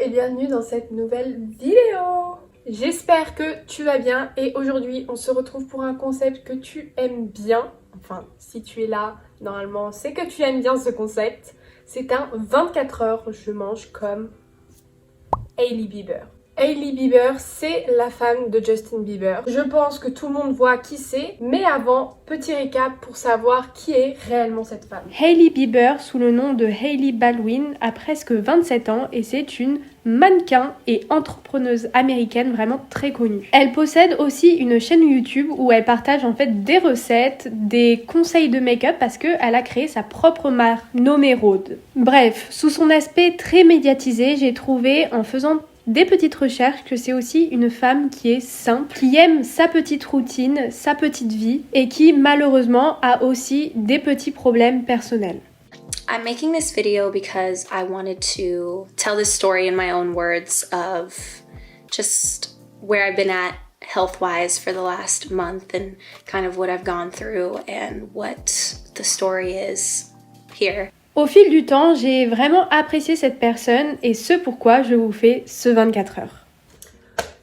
et bienvenue dans cette nouvelle vidéo. J'espère que tu vas bien et aujourd'hui on se retrouve pour un concept que tu aimes bien. Enfin, si tu es là, normalement c'est que tu aimes bien ce concept. C'est un 24 heures je mange comme Hailey Bieber. Hailey Bieber, c'est la femme de Justin Bieber. Je pense que tout le monde voit qui c'est, mais avant, petit récap pour savoir qui est réellement cette femme. Hailey Bieber, sous le nom de Hailey Baldwin, a presque 27 ans et c'est une mannequin et entrepreneuse américaine vraiment très connue. Elle possède aussi une chaîne YouTube où elle partage en fait des recettes, des conseils de make-up parce qu'elle a créé sa propre marque nommée Rhode. Bref, sous son aspect très médiatisé, j'ai trouvé en faisant des petites recherches que c'est aussi une femme qui est simple, qui aime sa petite routine, sa petite vie et qui malheureusement a aussi des petits problèmes personnels. I'm making this video because I wanted to tell this story in my own words of just where I've been at health-wise for the last month and kind of what I've gone through and what the story is here. Au fil du temps, j'ai vraiment apprécié cette personne et ce pourquoi je vous fais ce 24 heures.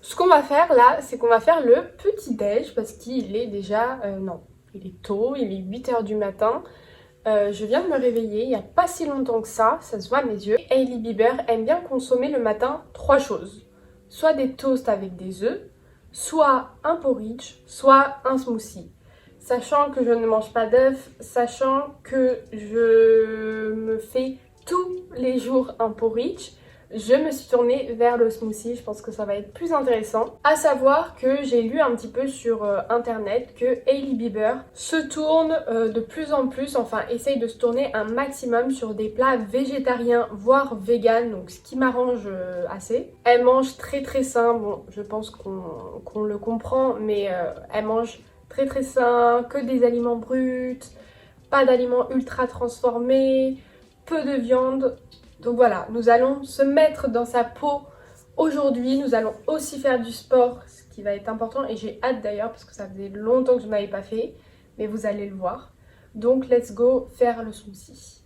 Ce qu'on va faire là, c'est qu'on va faire le petit déj parce qu'il est déjà... il est tôt, il est 8 h du matin. Je viens de me réveiller il n'y a pas si longtemps que ça se voit à mes yeux. Hailey Bieber aime bien consommer le matin 3 choses. Soit des toasts avec des œufs, soit un porridge, soit un smoothie. Sachant que je ne mange pas d'œufs, sachant que je me fais tous les jours un porridge, je me suis tournée vers le smoothie, je pense que ça va être plus intéressant. À savoir que j'ai lu un petit peu sur internet que Hailey Bieber se tourne de plus en plus, enfin essaye de se tourner un maximum sur des plats végétariens, voire vegan, donc ce qui m'arrange assez. Elle mange très très sain, bon je pense qu'on le comprend, mais elle mange très très sain, que des aliments bruts, pas d'aliments ultra transformés, peu de viande. Donc voilà, nous allons se mettre dans sa peau aujourd'hui. Nous allons aussi faire du sport, ce qui va être important. Et j'ai hâte d'ailleurs parce que ça faisait longtemps que je n'avais pas fait. Mais vous allez le voir. Donc let's go faire le smoothie.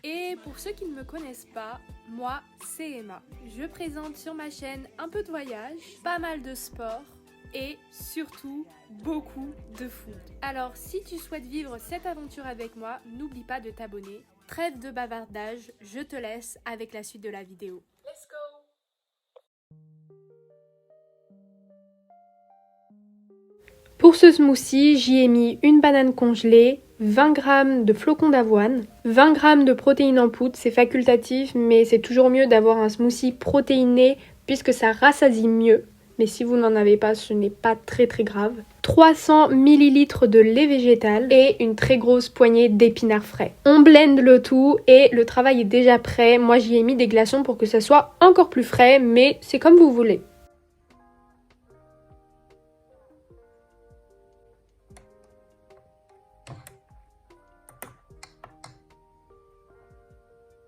Et pour ceux qui ne me connaissent pas, moi c'est Emma. Je présente sur ma chaîne un peu de voyage, pas mal de sport et surtout beaucoup de food. Alors si tu souhaites vivre cette aventure avec moi, n'oublie pas de t'abonner. Trêve de bavardage, je te laisse avec la suite de la vidéo. Let's go! Pour ce smoothie, j'y ai mis une banane congelée, 20 g de flocons d'avoine, 20 g de protéines en poudre, c'est facultatif mais c'est toujours mieux d'avoir un smoothie protéiné puisque ça rassasie mieux. Mais si vous n'en avez pas, ce n'est pas très grave. 300 ml de lait végétal et une très grosse poignée d'épinards frais. On blende le tout et le travail est déjà prêt. Moi j'y ai mis des glaçons pour que ça soit encore plus frais, mais c'est comme vous voulez.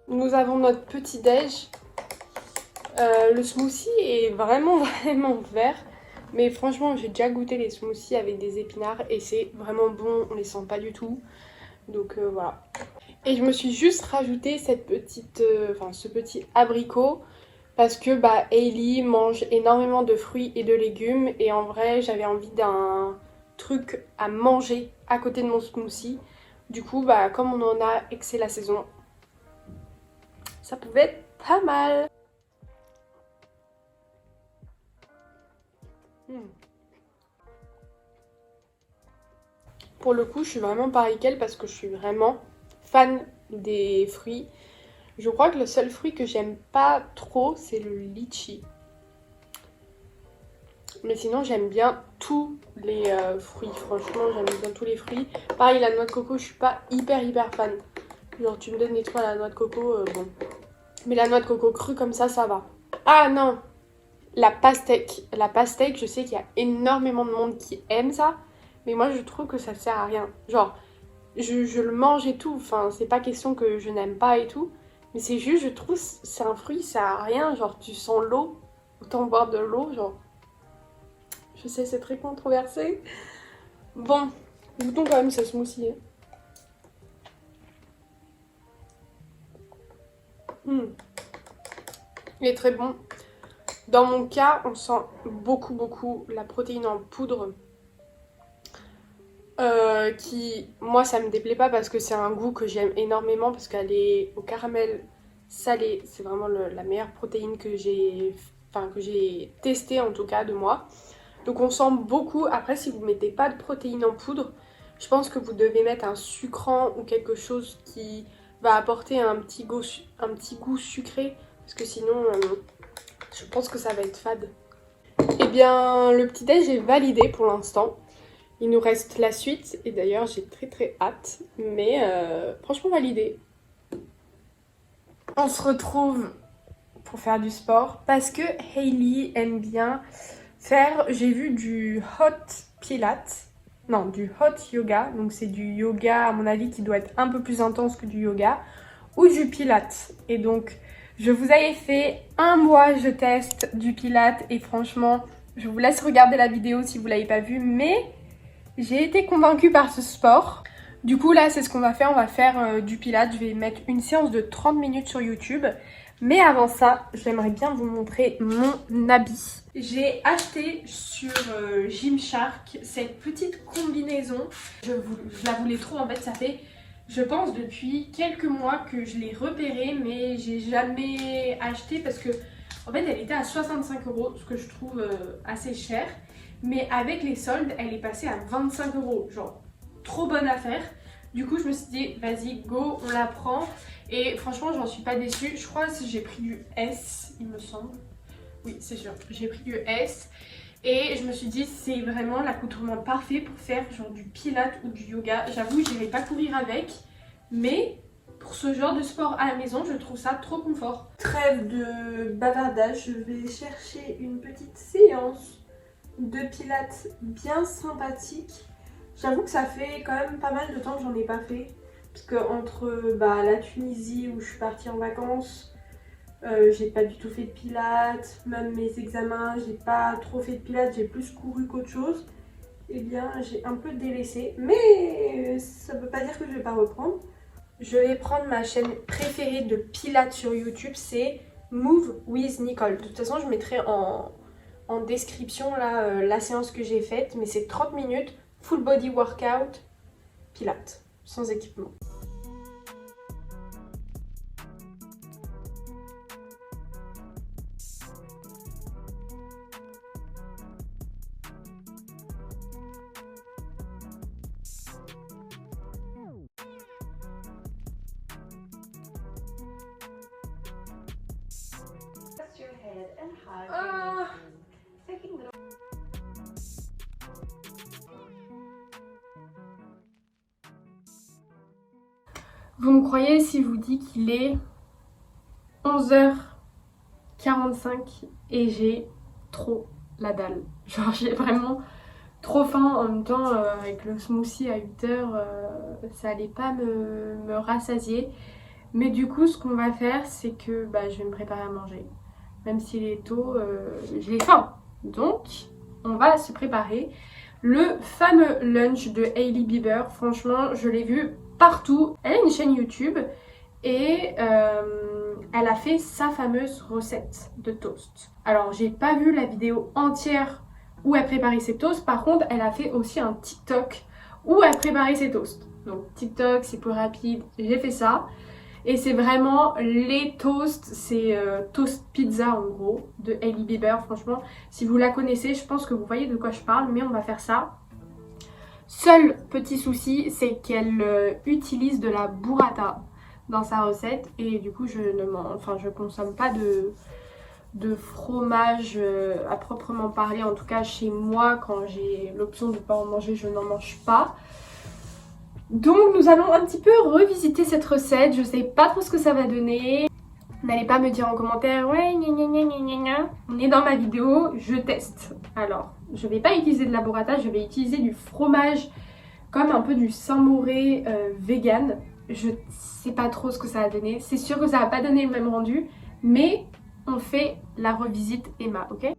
Nous avons notre petit déj. Le smoothie est vraiment vert. Mais franchement, j'ai déjà goûté les smoothies avec des épinards et c'est vraiment bon, on les sent pas du tout. Donc voilà. Et je me suis juste rajouté cette petite, ce petit abricot parce que Hailey mange énormément de fruits et de légumes et en vrai, j'avais envie d'un truc à manger à côté de mon smoothie. Du coup, comme on en a et que c'est la saison, ça pouvait être pas mal. Pour le coup, je suis vraiment pareil qu'elle parce que je suis vraiment fan des fruits. Je crois que le seul fruit que j'aime pas trop, c'est le litchi. Mais sinon, j'aime bien tous les fruits. Franchement, j'aime bien tous les fruits. Pareil, la noix de coco, je suis pas hyper fan. Genre, tu me donnes des trucs à la noix de coco, bon. Mais la noix de coco crue comme ça va. Ah non! La pastèque. La pastèque, je sais qu'il y a énormément de monde qui aime ça. Mais moi, je trouve que ça sert à rien. Genre, je le mange et tout. Enfin, c'est pas question que je n'aime pas et tout. Mais c'est juste, je trouve, c'est un fruit, ça sert à rien. Genre, tu sens l'eau. Autant boire de l'eau, genre. Je sais, c'est très controversé. Bon, goûtons quand même ce smoothie. Il est très bon. Dans mon cas, on sent beaucoup la protéine en poudre. Qui, moi, ça me déplaît pas parce que c'est un goût que j'aime énormément parce qu'elle est au caramel salé. C'est vraiment la meilleure protéine que j'ai testée en tout cas de moi. Donc on sent beaucoup. Après, si vous mettez pas de protéines en poudre, je pense que vous devez mettre un sucrant ou quelque chose qui va apporter un petit goût sucré parce que sinon, je pense que ça va être fade. Eh bien, le petit déj est validé pour l'instant. Il nous reste la suite et d'ailleurs j'ai très hâte, mais franchement validé. On se retrouve pour faire du sport parce que Hailey aime bien faire, j'ai vu du hot pilates, non du hot yoga, donc c'est du yoga à mon avis qui doit être un peu plus intense que du yoga, ou du pilates. Et donc je vous avais fait un mois je teste du pilates et franchement je vous laisse regarder la vidéo si vous l'avez pas vue, mais j'ai été convaincue par ce sport. Du coup là c'est ce qu'on va faire, on va faire du pilates. Je vais mettre une séance de 30 minutes sur YouTube. Mais avant ça, j'aimerais bien vous montrer mon habit. J'ai acheté sur Gymshark cette petite combinaison. Je la voulais trop en fait, ça fait je pense depuis quelques mois que je l'ai repérée, mais j'ai jamais acheté parce que en fait elle était à 65 €, ce que je trouve assez cher. Mais avec les soldes, elle est passée à 25 €. Genre, trop bonne affaire. Du coup, je me suis dit, vas-y, go, on la prend. Et franchement, j'en suis pas déçue. Je crois que j'ai pris du S, il me semble. Oui, c'est sûr. J'ai pris du S. Et je me suis dit, c'est vraiment l'accoutrement parfait pour faire genre du pilates ou du yoga. J'avoue, je n'irai pas courir avec. Mais pour ce genre de sport à la maison, je trouve ça trop confort. Trêve de bavardage, je vais chercher une petite séance de pilates bien sympathique. J'avoue que ça fait quand même pas mal de temps que j'en ai pas fait. Parce que entre la Tunisie où je suis partie en vacances, j'ai pas du tout fait de pilates. Même mes examens, j'ai pas trop fait de pilates, j'ai plus couru qu'autre chose. Eh bien, j'ai un peu délaissé. Mais ça veut pas dire que je vais pas reprendre. Je vais prendre ma chaîne préférée de pilates sur YouTube, c'est Move with Nicole. De toute façon, je mettrai en description là, la séance que j'ai faite, mais c'est 30 minutes, full body workout, pilates, sans équipement. Ah. Vous me croyez si je vous dis qu'il est 11h45 et j'ai trop la dalle. Genre j'ai vraiment trop faim. En même temps avec le smoothie à 8h ça allait pas me rassasier. Mais du coup ce qu'on va faire c'est que je vais me préparer à manger. Même s'il est tôt, j'ai faim. Donc on va se préparer. Le fameux lunch de Hailey Bieber, franchement je l'ai vu partout. Elle a une chaîne YouTube et elle a fait sa fameuse recette de toast. Alors j'ai pas vu la vidéo entière où elle préparait ses toasts, par contre elle a fait aussi un TikTok où elle préparait ses toasts. Donc TikTok c'est plus rapide, j'ai fait ça. Et c'est vraiment les toasts, c'est toast pizza en gros de Hailey Bieber. Franchement si vous la connaissez je pense que vous voyez de quoi je parle, mais on va faire ça. Seul petit souci, c'est qu'elle utilise de la burrata dans sa recette et du coup je consomme pas de fromage à proprement parler. En tout cas chez moi, quand j'ai l'option de ne pas en manger, je n'en mange pas. Donc nous allons un petit peu revisiter cette recette. Je sais pas trop ce que ça va donner. N'allez pas me dire en commentaire ouais gna gna gna gna gna gna. On est dans ma vidéo, je teste. Alors je vais pas utiliser de la burrata, je vais utiliser du fromage comme un peu du Saint-Mauré vegan. Je sais pas trop ce que ça va donner. C'est sûr que ça va pas donner le même rendu, mais on fait la revisite Emma, ok?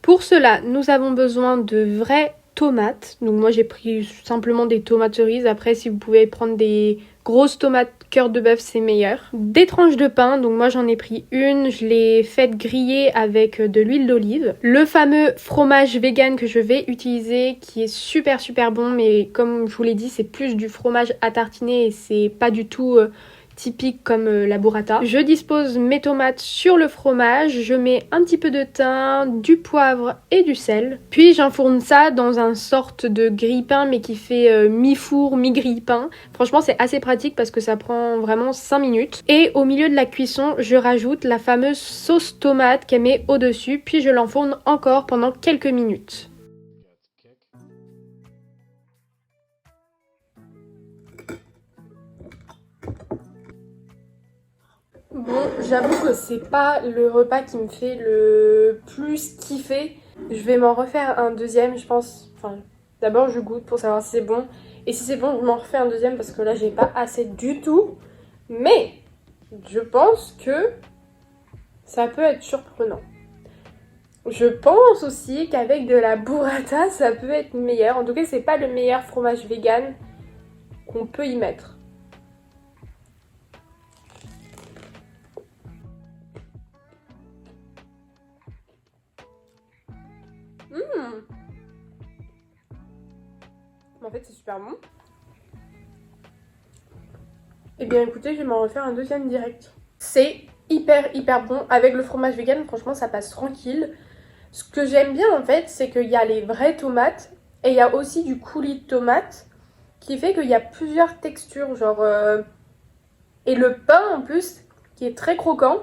Pour cela, nous avons besoin de vrai tomates. Donc moi j'ai pris simplement des tomates cerises. Après si vous pouvez prendre des grosses tomates cœur de bœuf, c'est meilleur. Des tranches de pain, donc moi j'en ai pris une. Je l'ai faite griller avec de l'huile d'olive. Le fameux fromage vegan que je vais utiliser qui est super bon. Mais comme je vous l'ai dit, c'est plus du fromage à tartiner et c'est pas du tout... typique comme la burrata. Je dispose mes tomates sur le fromage, je mets un petit peu de thym, du poivre et du sel. Puis j'enfourne ça dans un sorte de grille-pain mais qui fait mi-four, mi-grille-pain. Franchement c'est assez pratique parce que ça prend vraiment 5 minutes. Et au milieu de la cuisson, je rajoute la fameuse sauce tomate qu'elle met au-dessus, puis je l'enfourne encore pendant quelques minutes. Bon, j'avoue que c'est pas le repas qui me fait le plus kiffer. Je vais m'en refaire un deuxième, je pense. Enfin, d'abord je goûte pour savoir si c'est bon. Et si c'est bon, je m'en refais un deuxième parce que là j'ai pas assez du tout. Mais je pense que ça peut être surprenant. Je pense aussi qu'avec de la burrata, ça peut être meilleur. En tout cas, c'est pas le meilleur fromage vegan qu'on peut y mettre. En fait, c'est super bon. Et bien écoutez, je vais m'en refaire un deuxième direct. C'est hyper bon. Avec le fromage vegan, franchement, ça passe tranquille. Ce que j'aime bien en fait, c'est qu'il y a les vraies tomates et il y a aussi du coulis de tomates qui fait qu'il y a plusieurs textures. Genre, et le pain en plus, qui est très croquant.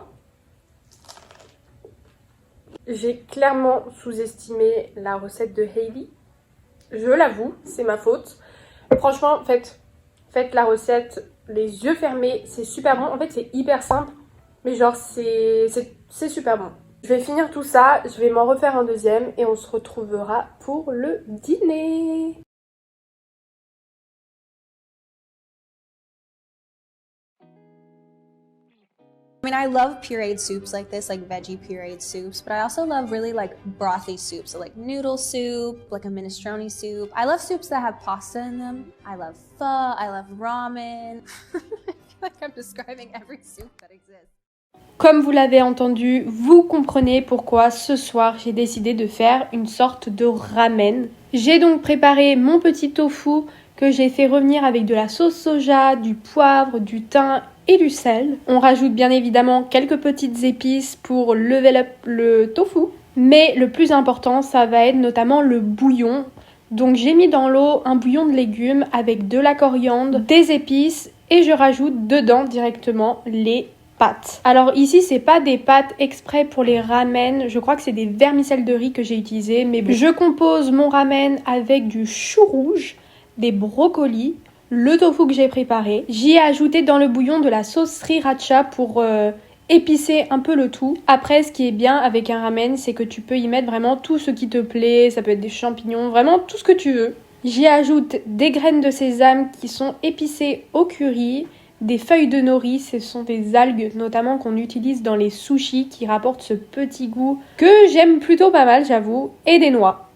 J'ai clairement sous-estimé la recette de Hailey. Je l'avoue, c'est ma faute. Franchement, faites la recette les yeux fermés, c'est super bon. En fait, c'est hyper simple, mais genre, c'est super bon. Je vais finir tout ça, je vais m'en refaire un deuxième et on se retrouvera pour le dîner. I mean, I love pureed soups like this, like veggie pureed soups, but I also love really like brothy soups, so like noodle soup, like a minestrone soup. I love soups that have pasta in them. I love pho, I love ramen. I feel like I'm describing every soup that exists. Comme vous l'avez entendu, vous comprenez pourquoi ce soir j'ai décidé de faire une sorte de ramen. J'ai donc préparé mon petit tofu que j'ai fait revenir avec de la sauce soja, du poivre, du thym et du sel. On rajoute bien évidemment quelques petites épices pour level up le tofu. Mais le plus important, ça va être notamment le bouillon. Donc j'ai mis dans l'eau un bouillon de légumes avec de la coriandre, des épices et je rajoute dedans directement les pâtes. Alors ici c'est pas des pâtes exprès pour les ramen, je crois que c'est des vermicelles de riz que j'ai utilisées, mais bon. Je compose mon ramen avec du chou rouge, des brocolis, le tofu que j'ai préparé. J'y ai ajouté dans le bouillon de la sauce sriracha pour épicer un peu le tout. Après, ce qui est bien avec un ramen, c'est que tu peux y mettre vraiment tout ce qui te plaît. Ça peut être des champignons, vraiment tout ce que tu veux. J'y ajoute des graines de sésame qui sont épicées au curry, des feuilles de nori, ce sont des algues notamment qu'on utilise dans les sushis qui rapportent ce petit goût que j'aime plutôt pas mal, j'avoue, et des noix.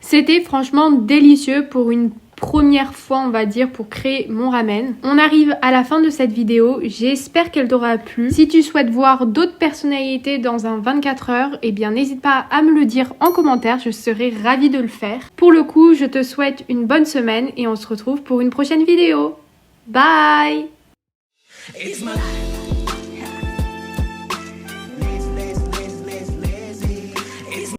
C'était franchement délicieux pour une première fois, on va dire, pour créer mon ramen. On arrive à la fin de cette vidéo, j'espère qu'elle t'aura plu. Si tu souhaites voir d'autres personnalités dans un 24 heures, eh bien n'hésite pas à me le dire en commentaire, je serai ravie de le faire. Pour le coup, je te souhaite une bonne semaine et on se retrouve pour une prochaine vidéo. Bye! It's my life.